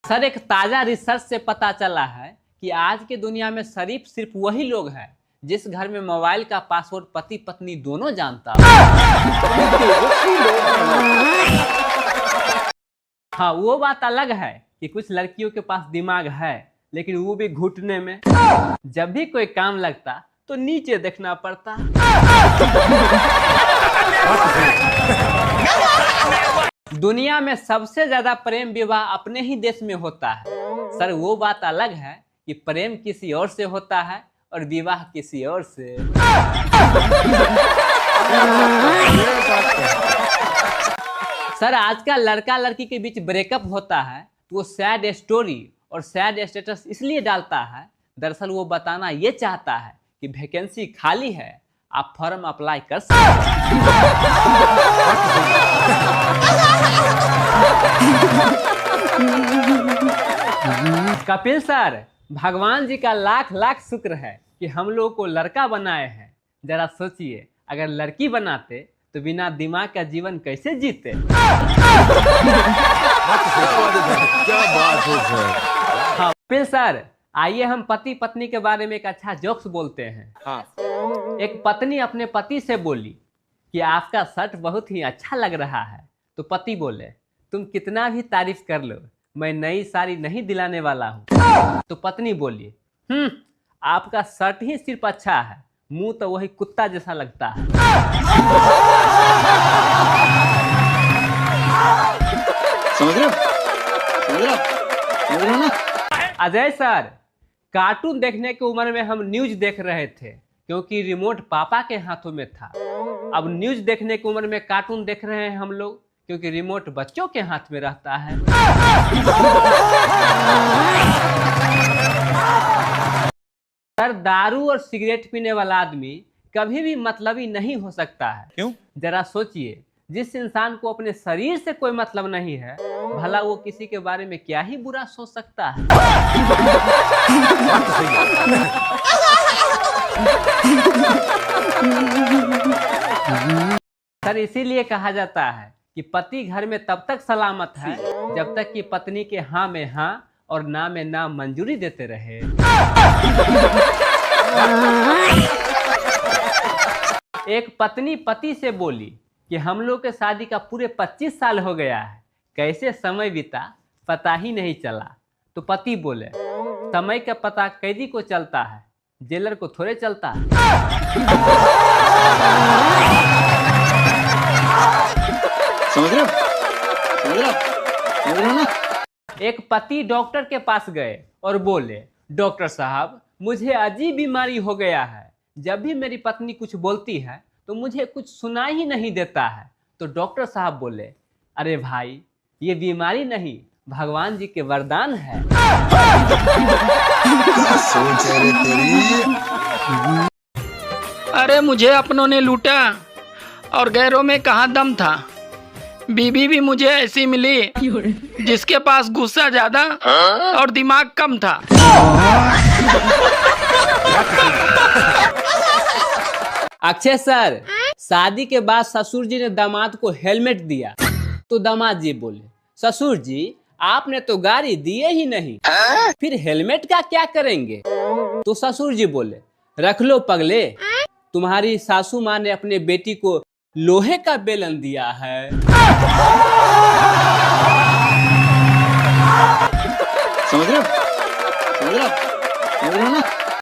Sir, एक ताजा research से पता चला है कि आज के दुनिया में शरीफ सिर्फ वही लोग हैं जिस घर में मोबाइल का पासवर्ड पति पत्नी दोनों जानता हो। हाँ, वो बात अलग है कि कुछ लड़कियों के पास दिमाग है, लेकिन वो भी घुटने में। जब भी कोई काम लगता तो नीचे देखना पड़ता। दुनिया में सबसे ज्यादा प्रेम विवाह अपने ही देश में होता है। सर, वो बात अलग है कि प्रेम किसी और से होता है और विवाह किसी और से। सर, आजकल लड़का लड़की के बीच ब्रेकअप होता है तो वो सैड स्टोरी और सैड स्टेटस इसलिए डालता है, दरअसल वो बताना ये चाहता है कि वैकेंसी खाली है, आप फॉर्म अप्लाई कर सकते हैं। कपिल सर, भगवान जी का लाख लाख शुक्र है कि हम लोगों को लड़का बनाए हैं। जरा सोचिए, अगर लड़की बनाते तो बिना दिमाग का जीवन कैसे जीते। क्या बात है सर। हाँ कपिल सर, आइए हम पति पत्नी के बारे में एक अच्छा जोक्स बोलते हैं। हाँ। एक पत्नी अपने पति से बोली कि आपका शर्ट बहुत ही अच्छा लग रहा है। तो पति बोले, तुम कितना भी तारीफ कर लो, मैं नई साड़ी नहीं दिलाने वाला हूँ। तो पत्नी बोली, आपका शर्ट ही सिर्फ अच्छा है, मुंह तो वही कुत्ता जैसा लगता है। समझ रहे हो ना? अजय सर, कार्टून देखने की उम्र में हम न्यूज देख रहे थे क्योंकि रिमोट पापा के हाथों में था। अब न्यूज देखने की उम्र में कार्टून देख रहे हैं हम लोग क्योंकि रिमोट बच्चों के हाथ में रहता है। सर, दारू और सिगरेट पीने वाला आदमी कभी भी मतलबी नहीं हो सकता है। क्यों? जरा सोचिए, जिस इंसान को अपने शरीर से कोई मतलब नहीं है, भला वो किसी के बारे में क्या ही बुरा सोच सकता है। सर, इसीलिए कहा जाता है कि पति घर में तब तक सलामत है जब तक कि पत्नी के हाँ में हाँ और ना में ना मंजूरी देते रहे। एक पत्नी पति से बोली कि हम लोग के शादी का पूरे 25 साल हो गया है, कैसे समय बीता पता ही नहीं चला। तो पति बोले, समय का पता कैदी को चलता है, जेलर को थोड़े चलता है। समझ रहे हो ना? एक पति डॉक्टर के पास गए और बोले, डॉक्टर साहब, मुझे अजीब बीमारी हो गया है, जब भी मेरी पत्नी कुछ बोलती है तो मुझे कुछ सुनाई ही नहीं देता है। तो डॉक्टर साहब बोले, अरे भाई, ये बीमारी नहीं, भगवान जी के वरदान है। सोच है रे तेरी। अरे मुझे अपनों ने लूटा और गैरों में कहाँ दम था। बीबी भी मुझे ऐसी मिली जिसके पास गुस्सा ज्यादा और दिमाग कम था। अक्षय सर, शादी के बाद ससुर जी ने दामाद को हेलमेट दिया तो दामाद जी बोले, ससुर जी, आपने तो गाड़ी दिए ही नहीं, फिर हेलमेट का क्या करेंगे। तो ससुर जी बोले, रख लो पगले, तुम्हारी सासू माँ ने अपने बेटी को लोहे का बेलन दिया है। समझ रहे हो ना?